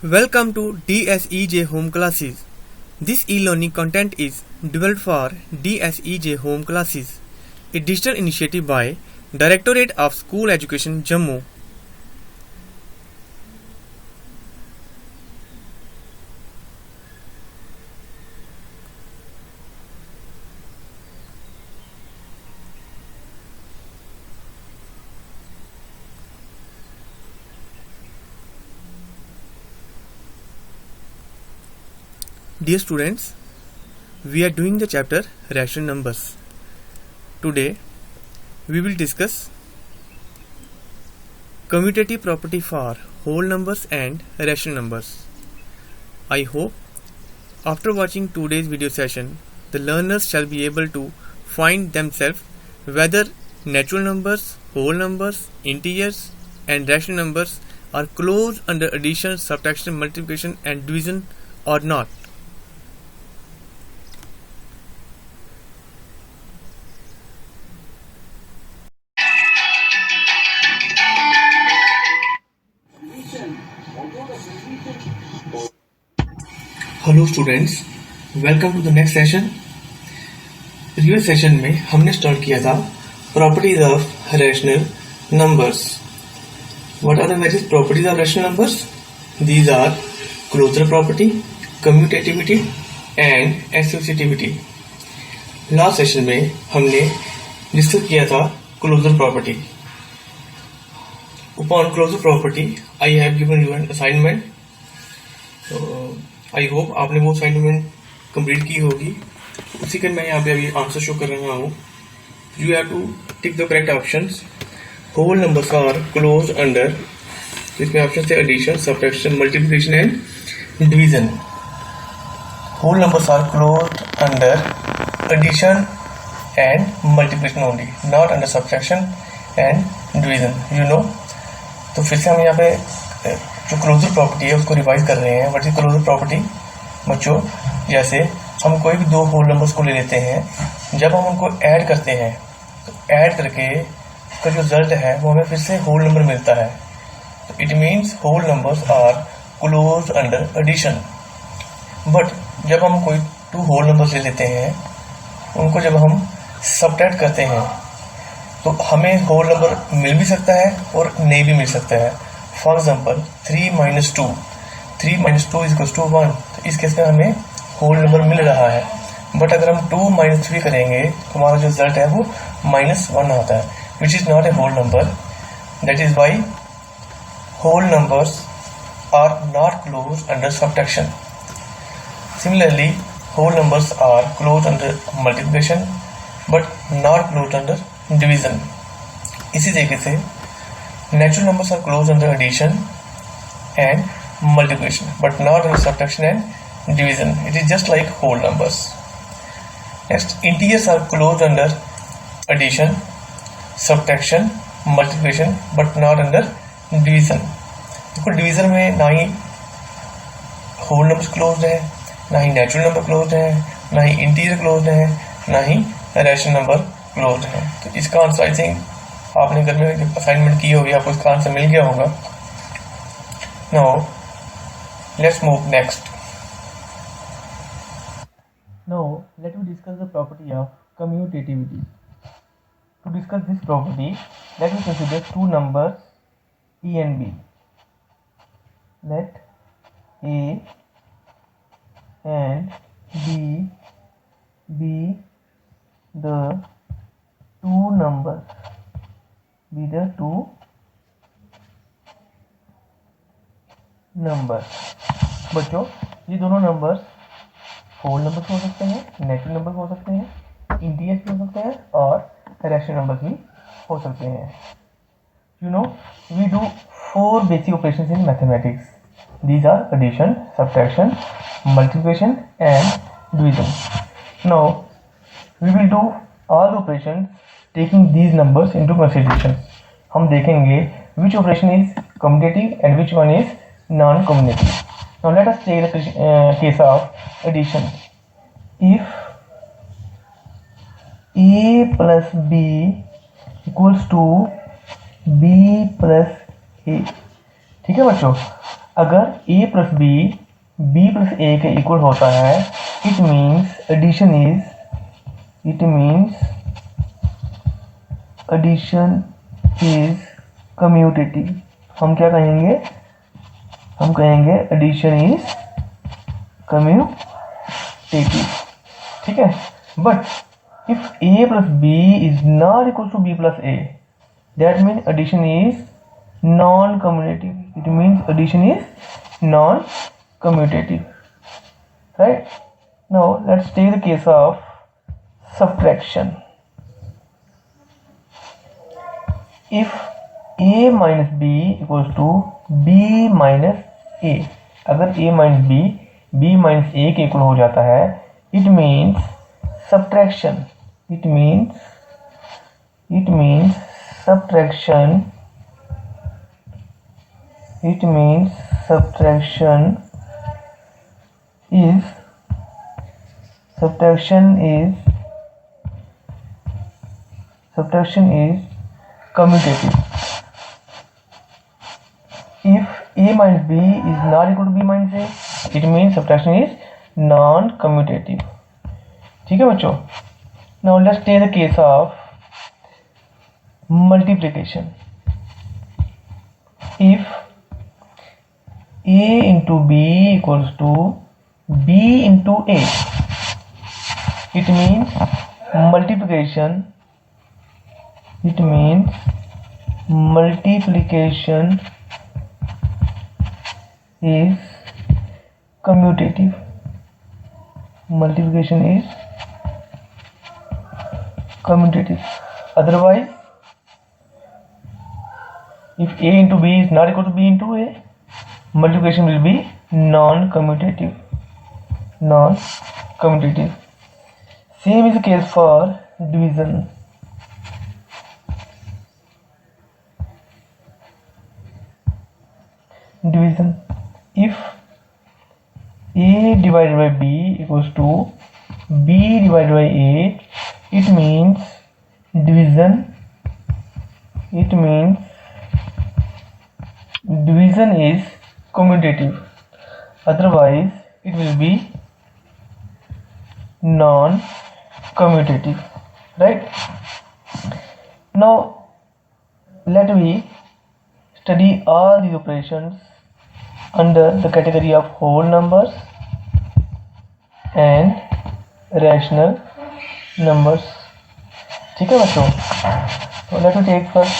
Welcome to DSEJ Home Classes. This e-learning content is developed for DSEJ Home Classes, a digital initiative by Directorate of School Education, Jammu. Dear students, we are doing the chapter Rational Numbers. Today, we will discuss commutative property for whole numbers and rational numbers. I hope after watching today's video session, the learners shall be able to find themselves whether natural numbers, whole numbers, integers and rational numbers are closed under addition, subtraction, multiplication and division or not. Hello students, welcome to the next session. Previous session में हमने start किया था properties of rational numbers. What are the various properties of rational numbers? These are closure property, commutativity and associativity. Last session में हमने discuss किया था closure property. Upon closure property I have given you an assignment. I hope आपने वो assignment complete की होगी। उसी का मैं यहाँ पे अभी आंसर शो कर रहा हूँ। You have to tick the correct options. Whole numbers are closed under, इसमें ऑप्शन थे addition, subtraction, multiplication and division. Whole numbers are closed under addition and multiplication only, not under subtraction and division. You know, तो फिर से हम यहाँ पे जो closure property है उसको रिवाइज कर रहे हैं। What is closure property? बच्चों, जैसे हम कोई भी दो होल नंबर्स को ले लेते हैं, जब हम उनको ऐड करते हैं तो ऐड करके उसका जो रिजल्ट है वो हमें फिर से होल नंबर मिलता है। तो it means whole numbers are closed under addition. But जब हम कोई टू होल नंबर्स ले लेते हैं, उनको जब हम सब्ट्रैक्ट करते हैं तो हमें होल नंबर मिल भी सकता है और नहीं भी मिल सकता है। For example 3 - 2, 3 - 2 = 1। तो इस केस में हमें होल नंबर मिल रहा है। बट अगर हम 2 - 3 करेंगे तो हमारा जो रिजल्ट है वो -1 आता है, which is not a whole number. That is why whole numbers are not closed under subtraction. Similarly whole numbers are closed under multiplication but not closed under division. इसी तरीके से natural numbers are closed under addition and multiplication but not under subtraction and division. It is just like whole numbers. Next, integers are closed under addition, subtraction, multiplication but not under division. देखो, division में ना ही whole numbers closed है, ना ही natural number closed है, ना ही integer closed है, ना ही rational number closed है। तो इसका आंसर आई थिंक आपने घर में जब असाइनमेंट की होगी आपको इसका आंसर मिल गया होगा। Now let's move next. Now let me discuss the property of commutativity. To discuss this property, let me consider two numbers A and B. Let A and B be the two numbers, be the two numbers। बच्चों, ये दोनों numbers whole numbers हो सकते हैं, natural numbers हो सकते हैं, integers भी हो सकते हैं और रैशनल नंबर्स भी हो सकते हैं। You know, we do 4 basic operations in mathematics. These are addition, subtraction, multiplication and division. Now we will do all the operations taking these numbers into consideration। हम देखेंगे which operation is commutative and which one is non-commutative। Now let us take the case of addition। If a plus b equals to b plus a, ठीक है बच्चों, अगर a plus b b plus a के equal होता है, it means addition is commutative. हम क्या कहेंगे? हम कहेंगे एडिशन इज कम्यूटेटिव। ठीक है। But if a plus b is not equal to b plus a, that mean addition is non commutative. It means addition is non commutative, right? Now let's take the case of subtraction. If a minus b equals to b minus a, अगर a minus b minus a के equal हो जाता है, it means subtraction is commutative. If a minus b is not equal to b minus a, it means subtraction is non-commutative. ठीक है बच्चों। Now let's take the case of multiplication. If a into b equals to b into a, it means multiplication is commutative. Otherwise, if a into b is not equal to b into a, multiplication will be non-commutative. Same is the case for division. If a divided by b equals to b divided by a, it means division is commutative. Otherwise, it will be non-commutative, right? Now let me study all these operations under the category of whole numbers and rational numbers. ठीक है बच्चों। तो let me take first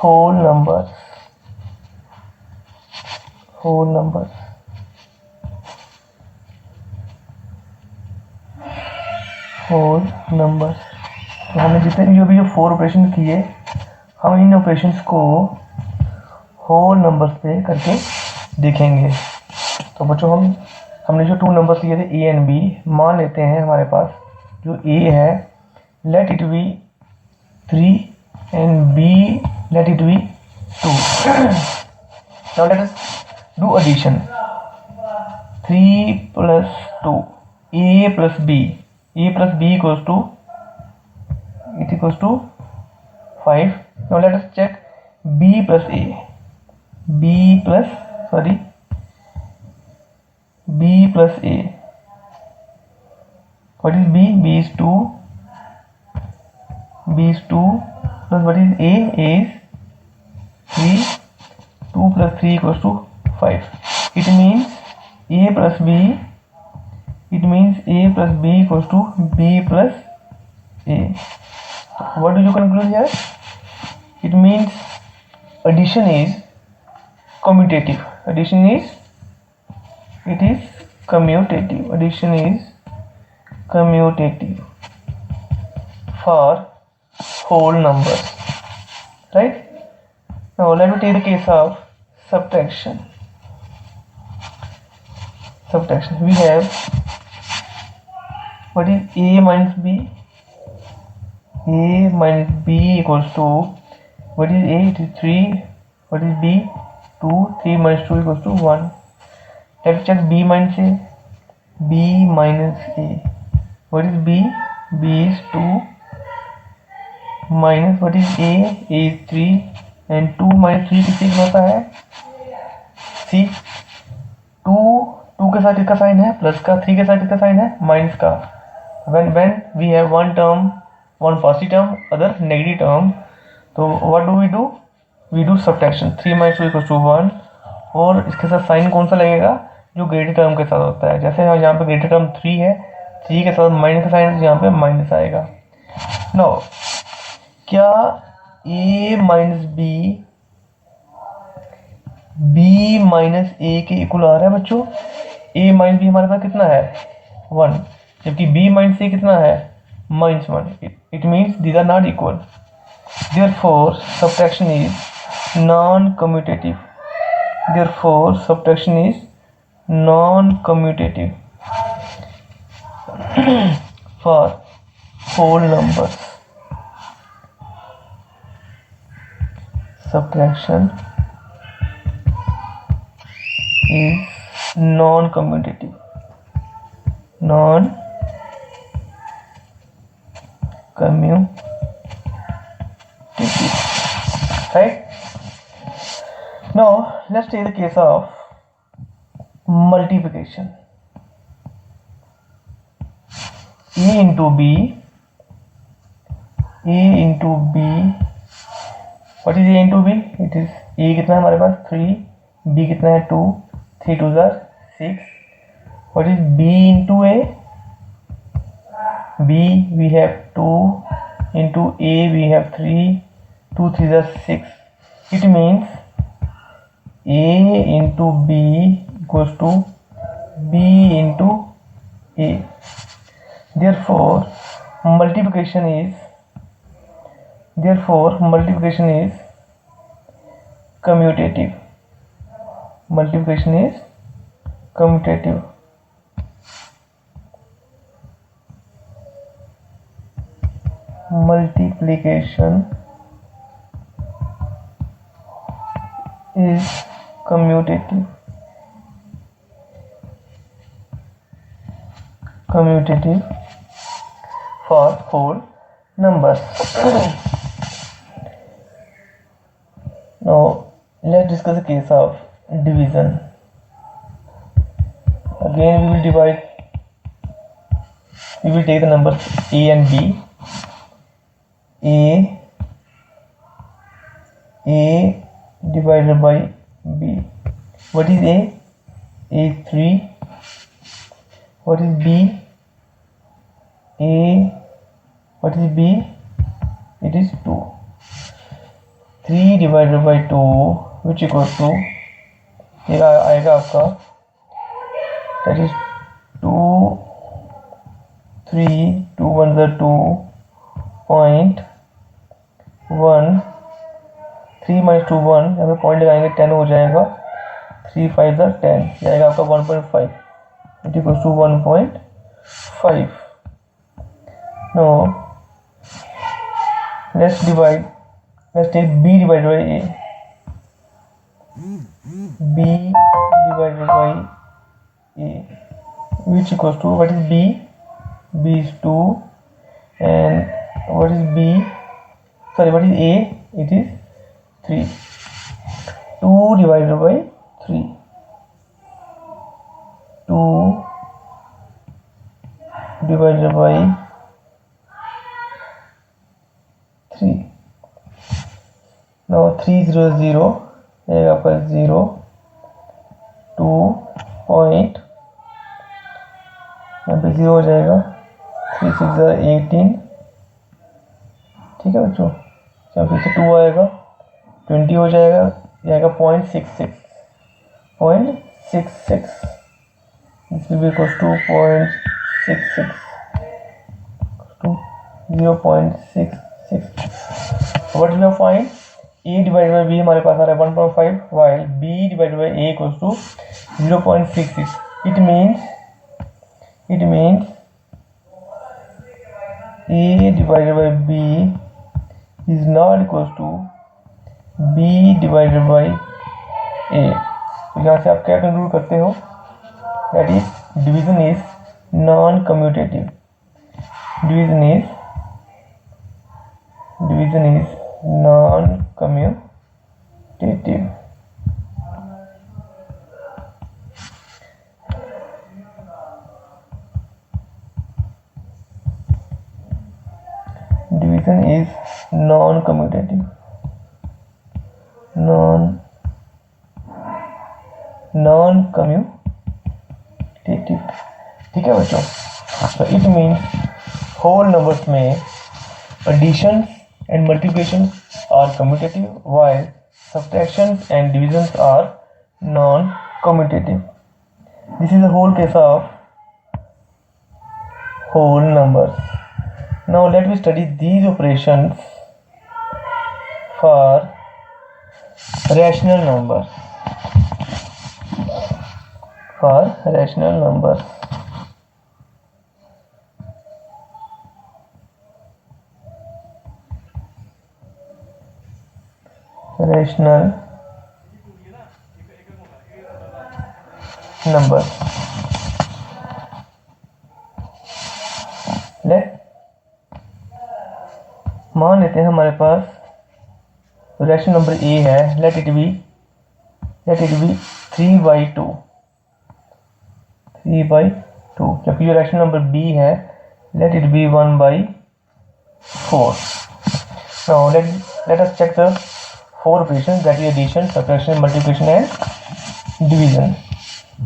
whole numbers. तो हमने जितने भी जो 4 operation किए, हम इन ऑपरेशंस को होल नंबर्स पे करके देखेंगे। तो बच्चों हमने जो 2 नंबर्स लिए थे a एंड b, मान लेते हैं हमारे पास जो a है let it be 3 and b let it be 2। Now let us do addition. 3 plus 2 a plus b equals to 5. Now let us check b plus a. b plus a. What is b? b is 2 plus what is a? a is 3. 2 plus 3 equals to 5. It means a plus b equals to b plus a. What do you conclude here? It means addition is commutative. Addition is commutative for whole numbers, right? Now let me take the case of subtraction. We have what is a minus b? A minus b equals to what is a? It is 3. What is b? 2. 3 minus 2 equals to 1. Let's check b minus a. b minus a. What is b? b is 2 minus what is a? a is 3 and 2 minus 3 किससे होता है? सी, to के साथ इसका sign है plus का, 3 के साथ इसका साइन है माइनस का. when we have one term, one positive term, other negative term, तो what do? We do subtraction. 3 minus 2 equals to 1. और इसके साथ साइन कौन सा लगेगा? जो ग्रेटर टर्म के साथ होता है. जैसे यहाँ पे ग्रेटर टर्म 3 है, 3 के साथ माइनस का साइन है, यहाँ पे माइनस आएगा. नो, क्या a minus b minus a के इक्वल आ रहा है बच्चों? a माइनस b हमारे पास कितना है? 1. जबकि b माइनस a कितना है? -1. It means these are not equal. Therefore, subtraction is non-commutative. Therefore, subtraction is non-commutative for whole numbers. Subtraction is non-commutative. Right? Now let's take the case of multiplication. A into b. What is a into b? It is a कितना है हमारे पास? 3. b कितना है? 2. 3 2 are 6. What is b into a? b we have 2, into a we have 3. 2 3 are 6. It means a into b equals to b into a. Therefore, multiplication is commutative. Multiplication is commutative. Multiplication is commutative. For whole numbers. Now let's discuss the case of division. Again we will take the numbers a and b. A divided by b. What is a? A is 3. What is b? What is b? It is 2. 3 divided by 2 which equals to, ये आएगा आपका, that is 2, 3, 2 1 are 2.1, 3 minus 2 1, यहाँ पे point लगाएंगे 10 हो जाएगा. 3 5 are 10, ये आएगा आपका 1.5. It equals to 1.5. Now let's take b divided by a. B divided by a which equals to, what is b? B is 2. And what is b? Sorry, what is a? It is 3. 2 divided by 3. 2 divided by 3. Now 3 0 0, आएगा आपका 0. 2 point, यहाँ पे 0 हो जाएगा. 3 6 18. ठीक है बच्चों, यहाँ फिर से 2 आएगा, 20 हो जाएगा. ये आएगा 0.66. This will be equals to 0.66 to 0.66. What will you find? A divided by b हमारे पास आ रहा है 1.5, while b divided by a equals to 0.66. It means a divided by b is not equals to b divided by a. तो यहाँ से आप क्या conclude करते हो? That is, division is non-commutative. Division is non-commutative. subtraction is non-commutative. non-commutative. ठीक है बच्चों, तो इट मीन्स होल नंबर्स में addition and multiplication are commutative while subtractions and divisions are non-commutative. This is the whole case of whole numbers. Now let me study these operations for rational numbers. For rational numbers. Rational number. मान लेते हैं हमारे पास rational number A है, let it B 3/2, जबकि जो rational number B है let it B 1/4. Now let us check the 4 operations, that is addition, subtraction, multiplication and division.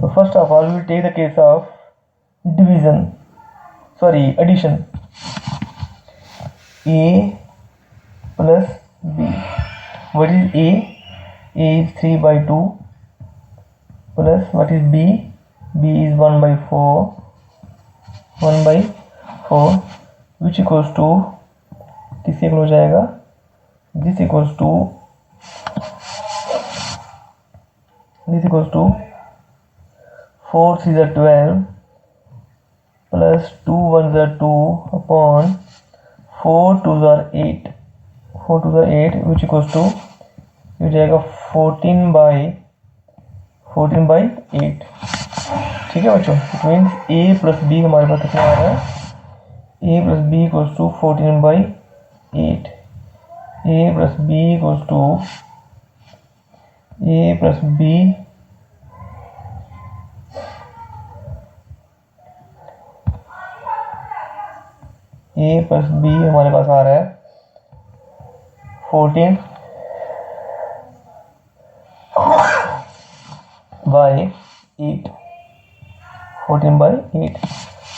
So first of all we will take the case of addition. A plus B. What is A? A is 3/2 plus what is B? B is 1/4, which equals to किससे equal हो जाएगा? This equals to 4 3s are 12 plus 2 1s are 2 upon 4 2s are 8, which equals to हो जाएगा 14/8. ठीक है बच्चों, it means A plus B हमारे पास कितना आ रहा है? A plus B equals to 14/8. A plus B equals to हमारे पास आ रहा है 14/8.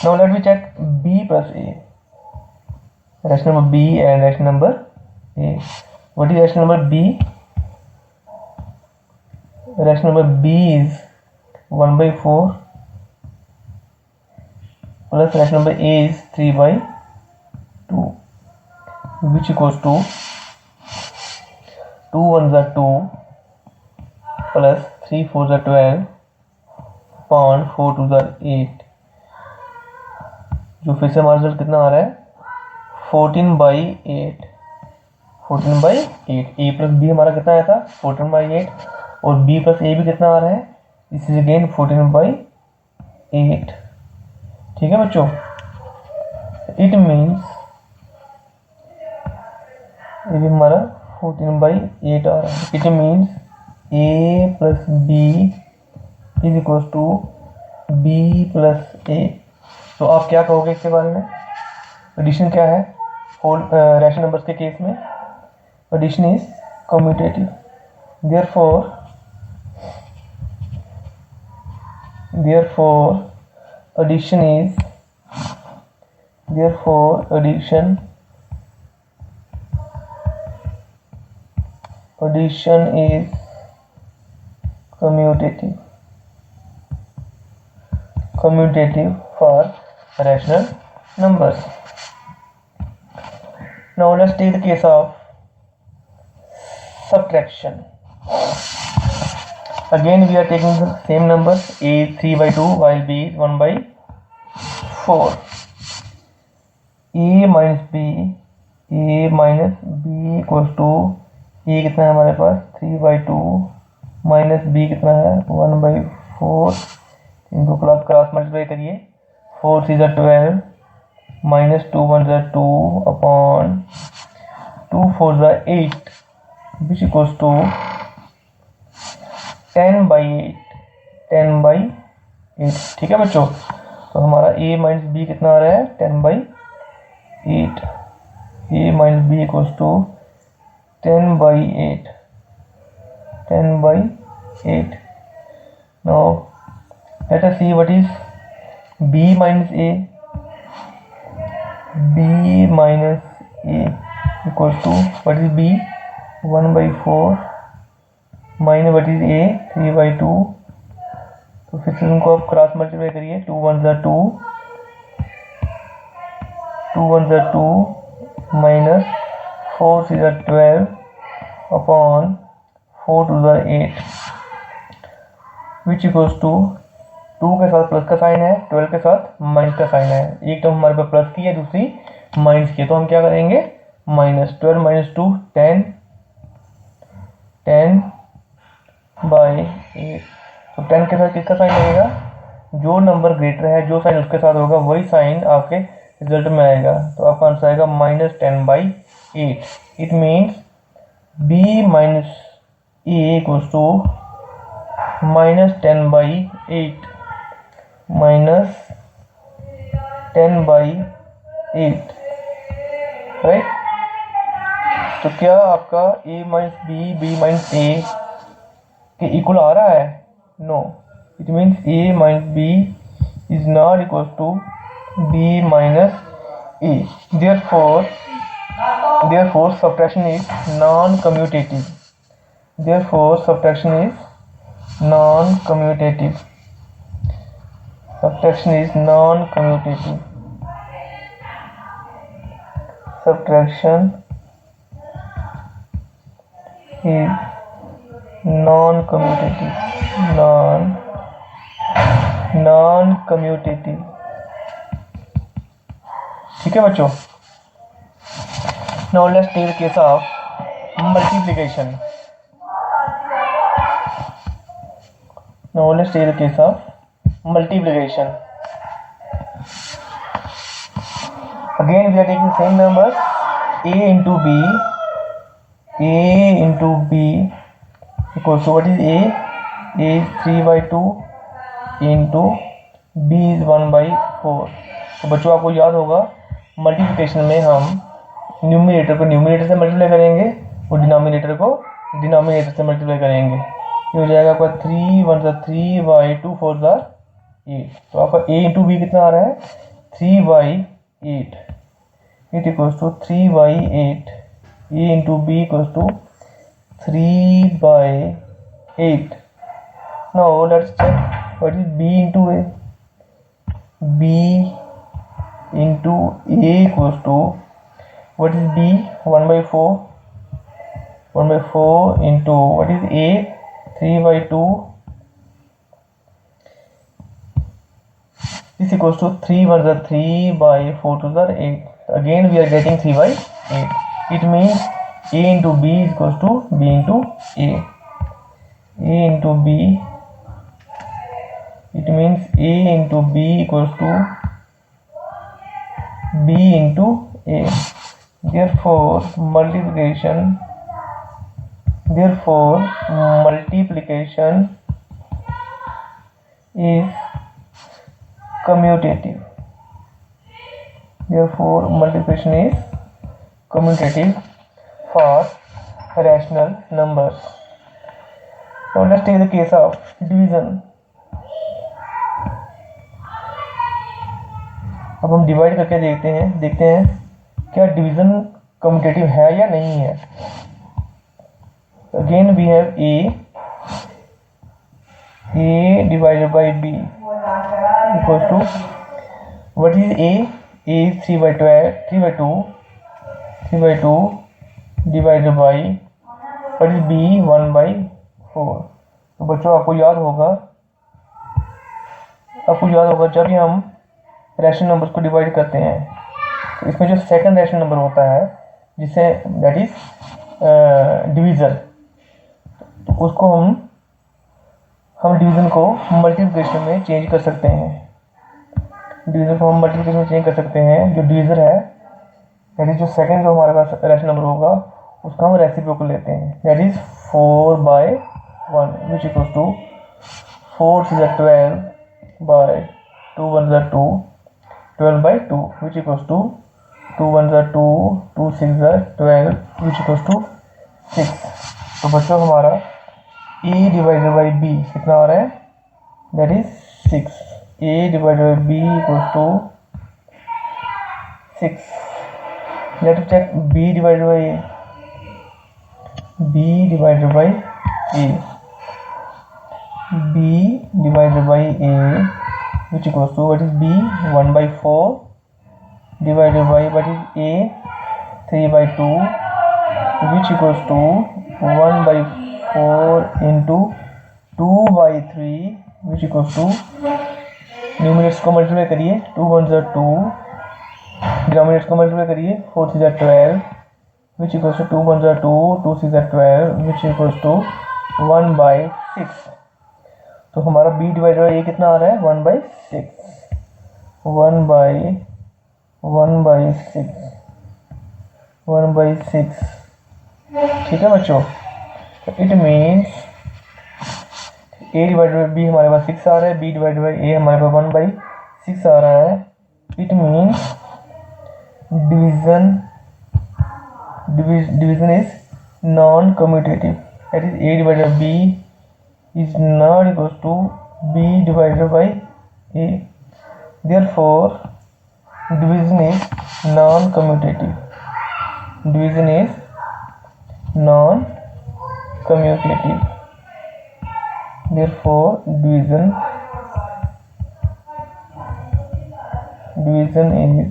Now let me check B plus A. Rational number B and rational number A. What is rational number B? Rational number B is 1/4 plus rational number A is 3/2, which equals to 2 1s are 2 plus 3 4s are 12 upon 4 2s are 8, जो फिर से हमारा result कितना आ रहा है? 14/8. A plus B हमारा कितना आया था? 14/8. और B प्लस A भी कितना आ रहा है? This is again 14/8. ठीक है बच्चों, इट मीन्स ये भी हमारा 14/8 आ रहा है. It means A plus B is equal to B plus A. तो आप क्या कहोगे इसके बारे में? एडिशन क्या है होल रैशनल नंबर्स के केस में? Addition is commutative. therefore addition is commutative for rational numbers. Now let's take the case of subtraction. Again we are taking the same numbers. A is 3/2 while B is 1/4. A minus B equals to A कितना है हमारे पास? 3/2 minus B कितना है? 1/4. इनको cross multiply करिए. 4 3s are 12 minus 2 1s are 2 upon 2 4s are 8, which equals to 10/8. ठीक है बच्चों, तो हमारा A माइनस B कितना आ रहा है? 10/8. a minus b equals to 10 by 8. 10 by 8. Now let us see what is b minus a. b minus a equals to what is b? 1 by 4 minus what is a? 3 by 2. तो फिर से उनको आप cross multiply करिए. 2 1 जा 2, 2 1 जा 2 minus 4 6 जा 12 upon 4 2 जा 8 विच इक्वल्स टू 2 के साथ प्लस का साइन है, 12 के साथ माइनस का साइन है. एक टर्म हमारे पास प्लस की है, दूसरी माइनस की है, तो हम क्या करेंगे? Minus 12 minus 2 10 by 8. तो 10 के साथ किसका साइन लगेगा? जो नंबर ग्रेटर है, जो साइन उसके साथ होगा वही साइन आपके रिजल्ट में आएगा. तो आपका आंसर आएगा -10/8. It means b minus a equals to -10/8 -10/8. Right. तो क्या आपका a minus b minus a के इक्वल आ रहा है? No. It means a minus b is not equal to b minus a. Therefore subtraction is non-commutative. Subtraction is non-commutative. Subtraction is non-commutative. Non-commutative. ठीक है बच्चों. Now let's take the case of multiplication. Again we are taking same numbers. a into b equals to what is a? a is 3 by 2 into b is 1 by 4. तो बच्चों आपको याद होगा multiplication में हम न्यूमिनेटर को न्यूमिनेटर से multiply करेंगे और डिनोमिनेटर को डिनोमिनेटर से मल्टीप्लाई करेंगे. ये हो जाएगा आपका 3 1 सा 3 बाई 2 4 सा 8. तो आपका a इंटू बी कितना आ रहा है? 3 by 8. It equals to 3 by 8. a into B equals to 3 by 8. Now let's check what is b into a. b into a equals to what is b? 1 by 4. 1 by 4 into what is a? 3 by 2. This equals to 3 1 is 3 by 4 2 is 8. Again we are getting 3 by 8. It means a into b is equals to b into a. a into b. It means a into b equals to b into a. Therefore multiplication is commutative. For rational numbers. Now let's take the case of division. अब हम divide करके देखते हैं क्या division commutative है या नहीं है. Again we have a divided by b equals to what is a? a is 3 by 2 divided by what is b? 1 by 4. तो बच्चों आपको याद होगा जब भी हम रैशनल नंबर्स को डिवाइड करते हैं तो इसमें जो सेकंड रैशनल नंबर होता है जिसे दैट इज डिवीजन, तो उसको हम डिवीजन को मल्टीप्लिकेशन में चेंज कर सकते हैं. जो डिवीजर है दैट इज जो सेकंड जो हमारे पास रैशनल नंबर होगा उसका हम रेसिप्रोकल लेते हैं. That is 4 by 1 which equals to 4 6 12 by 2 1 2 12 by 2 which equals to 2 1 2, 2 6 12 which equals to 6। तो बच्चों हमारा a डिवाइडेड बाई b कितना आ रहा है, that is 6। a divided by b equals to 6। Let us check b divided by a। b divided by a, b divided by a which equals to what is b 1/4 divided by what is a 3/2 which equals to 1/4 into 2/3 which equals to, numerators को multiply करिए, 2 1 2, denominators को multiply करिए, 4 3 12 which equals to 2 1 2, 2 6 12 which equals to 1/6। तो हमारा b divided by a कितना आ रहा है, 1/6, 1/6। ठीक है बच्चों, तो it means a divided by b हमारे पास 6 आ रहा है, b डिवाइडेड बाई a हमारे पास 1/6 आ रहा है। It means division is non commutative, that is a divided by b is not equals to b divided by a, therefore division is non-commutative, division is non-commutative, therefore division is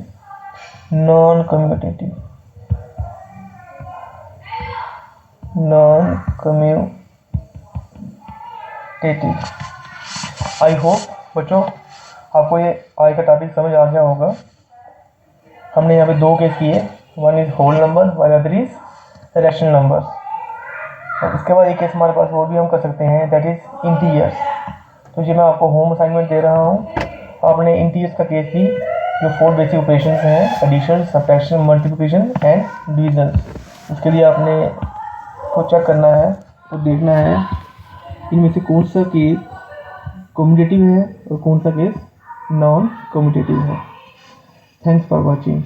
non-commutative, I hope बच्चों आपको ये आज का topic समझ आ गया होगा। हमने यहाँ पे दो केस किए, one is whole number while other is rational number. और इसके बाद एक केस हमारे पास वो भी हम कर सकते हैं, दैट इज इंटीजर्स। तो ये मैं आपको होम असाइनमेंट दे रहा हूँ, आपने इंटीजर्स का केस भी, जो 4 बेसिक ऑपरेशंस हैं, addition, subtraction, multiplication and division, उसके लिए आपने को चेक करना है, तो देखना है इनमें से कौन सा केस कम्यूटेटिव है और कौन सा केस नॉन कम्यूटेटिव है। Thanks for watching.